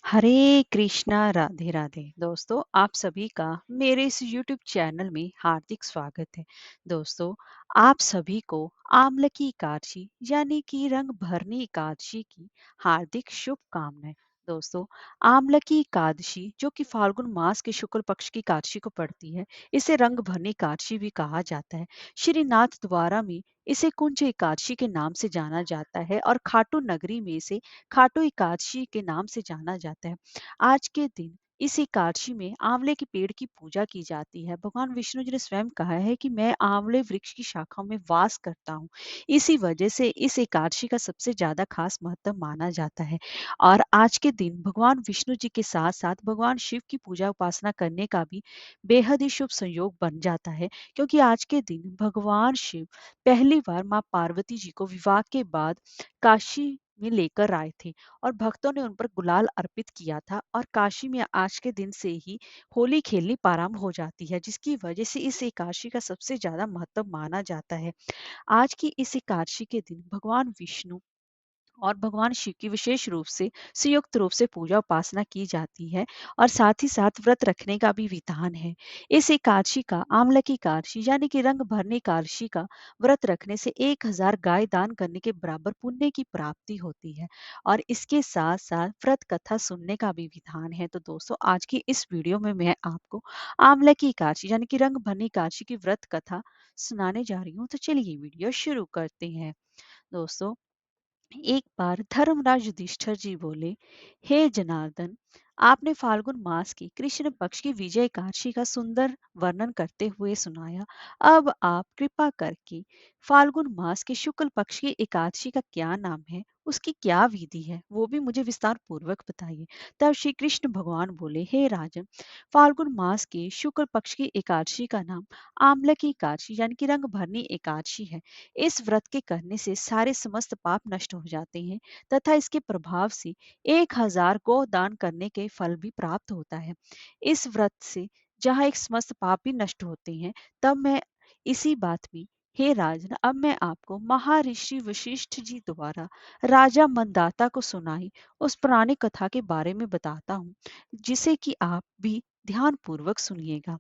हरे कृष्णा राधे राधे दोस्तों, आप सभी का मेरे इस YouTube चैनल में हार्दिक स्वागत है। दोस्तों, आप सभी को आम्ल की एकादशी यानी कि रंग भरनी एकादशी की हार्दिक शुभकामनाएं। दोस्तों, आम्ल की एकादशी जो कि फाल्गुन मास के शुक्ल पक्ष की एकादशी को पड़ती है, इसे रंग भरनी एकादशी भी कहा जाता है। श्रीनाथ द्वारा में इसे कुंज एकादशी के नाम से जाना जाता है और खाटू नगरी में इसे खाटू एकादशी के नाम से जाना जाता है। आज के दिन इस एकादशी में आंवले के पेड़ की पूजा की जाती है। भगवान विष्णु जी ने स्वयं कहा है कि मैं आंवले वृक्ष की शाखाओं में वास करता हूँ। इसी वजह से इस एकादशी का सबसे ज्यादा खास महत्व माना जाता है। और आज के दिन भगवान विष्णु जी के साथ साथ भगवान शिव की पूजा उपासना करने का भी बेहद ही शुभ संयोग बन जाता है, क्योंकि आज के दिन भगवान शिव पहली बार माँ पार्वती जी को विवाह के बाद काशी में लेकर आए थे और भक्तों ने उन पर गुलाल अर्पित किया था। और काशी में आज के दिन से ही होली खेलनी प्रारंभ हो जाती है, जिसकी वजह से इस एकादशी का सबसे ज्यादा महत्व माना जाता है। आज की इस एकादशी के दिन भगवान विष्णु और भगवान शिव की विशेष रूप से संयुक्त रूप से पूजा उपासना की जाती है और साथ ही साथ व्रत रखने का भी विधान है। इस एकादशी का आंवला की एकादशी यानी कि रंग भरने एकादशी का व्रत रखने से 1000 गाय दान करने के बराबर पुण्य की प्राप्ति होती है। और इसके साथ साथ व्रत कथा सुनने का भी विधान है। तो दोस्तों, आज की इस वीडियो में मैं आपको आंवला की एकादशी यानी कि रंग भरने एकादशी की व्रत कथा सुनाने जा रही हूँ। तो चलिए वीडियो शुरू करते हैं। दोस्तों, एक बार धर्मराज युधिष्ठिर जी बोले, हे जनार्दन, आपने फाल्गुन मास की कृष्ण पक्ष की विजय एकादशी का सुंदर वर्णन करते हुए सुनाया। अब आप कृपा करके फाल्गुन मास के शुक्ल पक्ष की एकादशी का क्या नाम है, उसकी क्या विधि है, वो भी मुझे विस्तार पूर्वक बताइए। तब श्री कृष्ण भगवान बोले, हे राजन, फाल्गुन मास के शुक्ल पक्ष की एकादशी का नाम आम्ल की एकादशी यानी कि रंग भरनी एकादशी है। इस व्रत के करने से सारे समस्त पाप नष्ट हो जाते हैं तथा इसके प्रभाव से 1000 गो दान करने के फल भी प्राप्त होता है। इस व्रत से जहाँ एक समस्त पाप भी नष्ट होते हैं, तब मैं इसी बात में, हे राजन, अब मैं आपको महर्षि वशिष्ठ जी द्वारा राजा मंदाता को सुनाई उस पुरानी कथा के बारे में बताता हूँ, जिसे कि आप भी ध्यान पूर्वक सुनिएगा।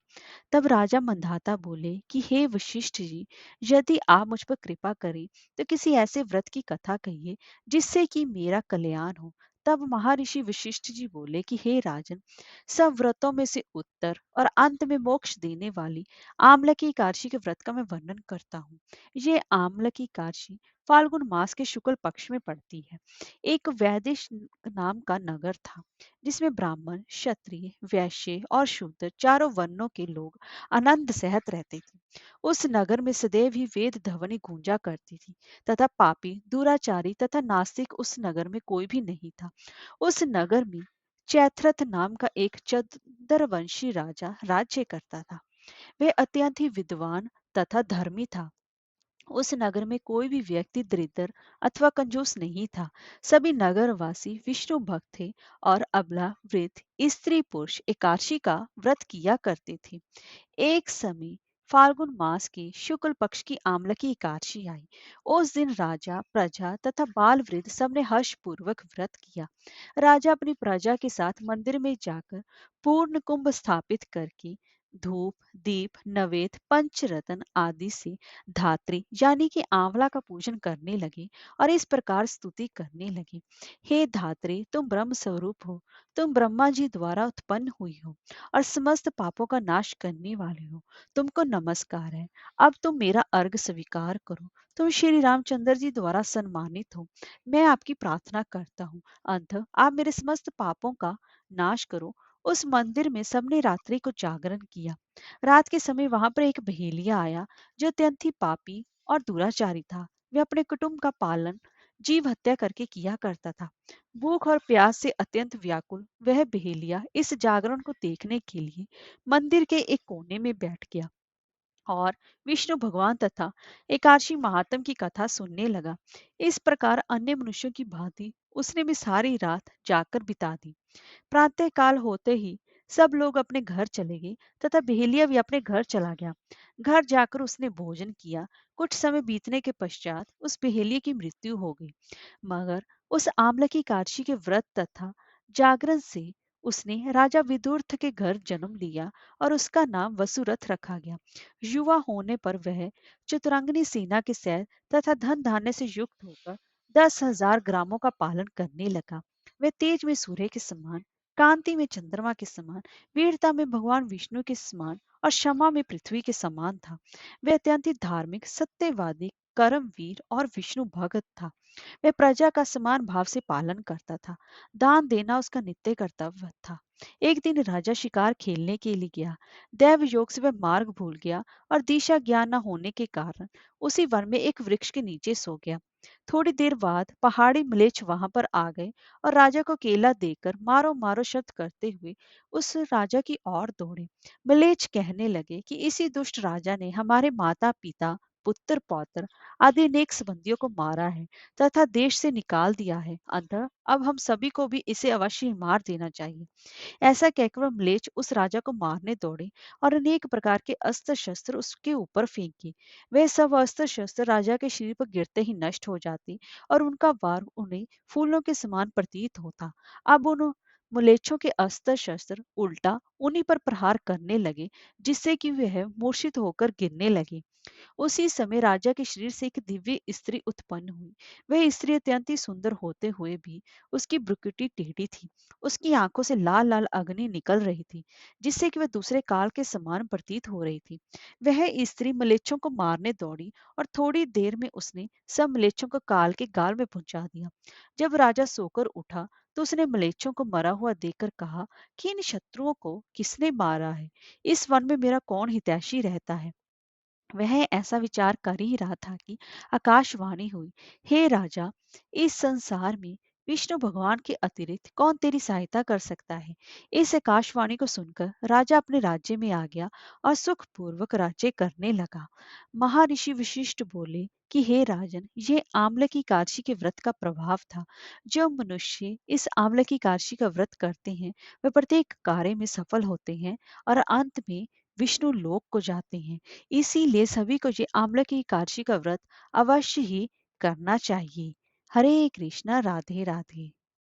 तब राजा मंधाता बोले कि हे वशिष्ठ जी, यदि आप मुझ पर कृपा करें तो किसी ऐसे व्रत की कथा कहिए जिससे कि मेरा कल्याण हो। तब महर्षि वशिष्ठ जी बोले कि हे राजन, सब व्रतों में से उत्तर और अंत में मोक्ष देने वाली आम्ल की एकादशी के व्रत का मैं वर्णन करता हूँ। ये आम्ल की एकादशी फाल्गुन मास के शुक्ल पक्ष में पड़ती है। एक वैदिश नाम का नगर था, जिसमें ब्राह्मण, क्षत्रिय, वैश्य और शूद्र चारों वर्णों के लोग आनंद सहत रहते थे। उस नगर में सदैव ही वेद ध्वनि गूंजा करती थी तथा पापी, दुराचारी तथा नास्तिक उस नगर में कोई भी नहीं था। उस नगर में चैत्रथ नाम का एक चंद्रवंशी राजा राज्य करता था। वह अत्यंत ही विद्वान तथा धर्मी था। उस नगर में कोई भी व्यक्ति दरिद्र अथवा कंजूस नहीं था। सभी नगरवासी विष्णु भक्त थे और अबला, वृद्ध, स्त्री, पुरुष एकादशी का व्रत किया करते थे। एक समय फाल्गुन मास के शुक्ल पक्ष की आम्ल की एकादशी आई। उस दिन राजा, प्रजा तथा बाल वृद्ध सबने हर्ष पूर्वक व्रत किया। राजा अपनी प्रजा के साथ मंदिर में जाकर पूर्ण कुंभ स्थापित करके धूप, दीप, नवेद, पंचरत्न आदि से धात्री यानी कि आंवला का पूजन करने लगे और इस प्रकार स्तुति करने लगे, हे धात्री, तुम ब्रह्म स्वरूप हो, तुम ब्रह्मा जी द्वारा उत्पन्न हुई हो और समस्त पापों का नाश करने वाले हो। तुमको नमस्कार है। अब तुम मेरा अर्घ स्वीकार करो। तुम श्री रामचंद्र जी द्वारा सम्मानित हो। मैं आपकी प्रार्थना करता हूँ, अंत आप मेरे समस्त पापों का नाश करो। उस मंदिर में सबने रात्रि को जागरण किया। रात के समय वहां पर एक बहेलिया आया, जो अत्यंत ही पापी और दुराचारी था। वह अपने कुटुंब का पालन जीव हत्या करके किया करता था। भूख और प्यास से अत्यंत व्याकुल वह बहेलिया इस जागरण को देखने के लिए मंदिर के एक कोने में बैठ गया और विष्णु भगवान तथा एकादशी महात्म की कथा सुनने लगा। इस प्रकार अन्य मनुष्यों की भांति उसने भी सारी रात जाकर बिता दी। प्रातः काल होते ही सब लोग अपने घर चले गए तथा बहेलिया भी अपने घर चला गया। घर जाकर उसने भोजन किया। कुछ समय बीतने के पश्चात उस बहेलिया की मृत्यु हो गई। मगर उस आम्ल की एकादशी के व्रत तथा जागरण से उसने राजा विदुर्थ के घर जन्म लिया और उसका नाम वसुरथ रखा गया। युवा होने पर वह चतुरंगिनी सेना के सैर तथा धन धान्य से युक्त होकर 10,000 ग्रामों का पालन करने लगा। वह तेज में सूर्य के समान, कांति में चंद्रमा के समान, वीरता में भगवान विष्णु के समान और क्षमा में पृथ्वी के समान था। वह अत्यंत ही धार्मिक, सत्यवादी, कर्मवीर और विष्णु भक्त था। वह प्रजा का समान भाव से पालन करता था। दान देना उसका नित्य कर्तव्य था। एक दिन राजा शिकार खेलने के लिए गया। दैव योग से वह मार्ग भूल गया और दिशा ज्ञान न होने के कारण उसी वन में एक वृक्ष के नीचे सो गया। थोड़ी देर बाद पहाड़ी म्लेच्छ वहां पर आ गए और राजा को केला देकर मारो मारो शब्द करते हुए उस राजा की ओर दौड़े। म्लेच्छ कहने लगे कि इसी दुष्ट राजा ने हमारे माता पिता, पुत्र पौत्र आदि अनेक संबंधियों को मारा है तथा देश से निकाल दिया है। अतः अब हम सभी को भी इसे अवश्य ही मार देना चाहिए। ऐसा कहकर वह म्लेच्छ उस राजा को मारने दौड़े और अनेक प्रकार के अस्त्र शस्त्र उसके ऊपर फेंके। वह सब अस्त्र शस्त्र राजा के शरीर पर गिरते ही नष्ट हो जाते और उनका वार उन्हें फूलों के समान प्रतीत होता। अब उन म्लेच्छों के अस्त्र शस्त्र उल्टा उन्हीं पर प्रहार करने लगे, जिससे कि वह मूर्छित होकर गिरने लगे। उसी समय राजा के शरीर से एक दिव्य स्त्री उत्पन्न हुई। वह स्त्री अत्यंत ही सुंदर होते हुए भी उसकी भ्रुकुटी टेढ़ी थी। उसकी आंखों से लाल लाल अग्नि निकल रही थी, जिससे कि वह दूसरे काल के समान प्रतीत हो रही थी। वह स्त्री मलेच्छों को मारने दौड़ी और थोड़ी देर में उसने सब मलेच्छों को काल के गाल में पहुंचा दिया। जब राजा सोकर उठा तो उसने मलेच्छों को मरा हुआ देखकर कहा कि इन शत्रुओं को किसने मारा है? इस वन में मेरा कौन हितैषी रहता है? वह ऐसा विचार कर ही रहा था कि आकाशवाणी हुई, हे राजा, इस संसार में विष्णु भगवान के अतिरिक्त कौन तेरी सहायता कर सकता है? इस आकाशवाणी को सुनकर राजा अपने राज्य में आ गया और सुखपूर्वक राज्य करने लगा। महर्षि विशिष्ट बोले कि हे राजन, ये आम्ल की काशी के व्रत का प्रभाव था। जो मनुष्य इस आम्ल की काशी का व्रत करते हैं, वे प्रत्येक कार्य में सफल होते हैं और अंत में विष्णु लोक को जाते हैं। इसीलिए सभी को ये आम्ल की एकादशी का व्रत अवश्य ही करना चाहिए। हरे कृष्णा, राधे राधे।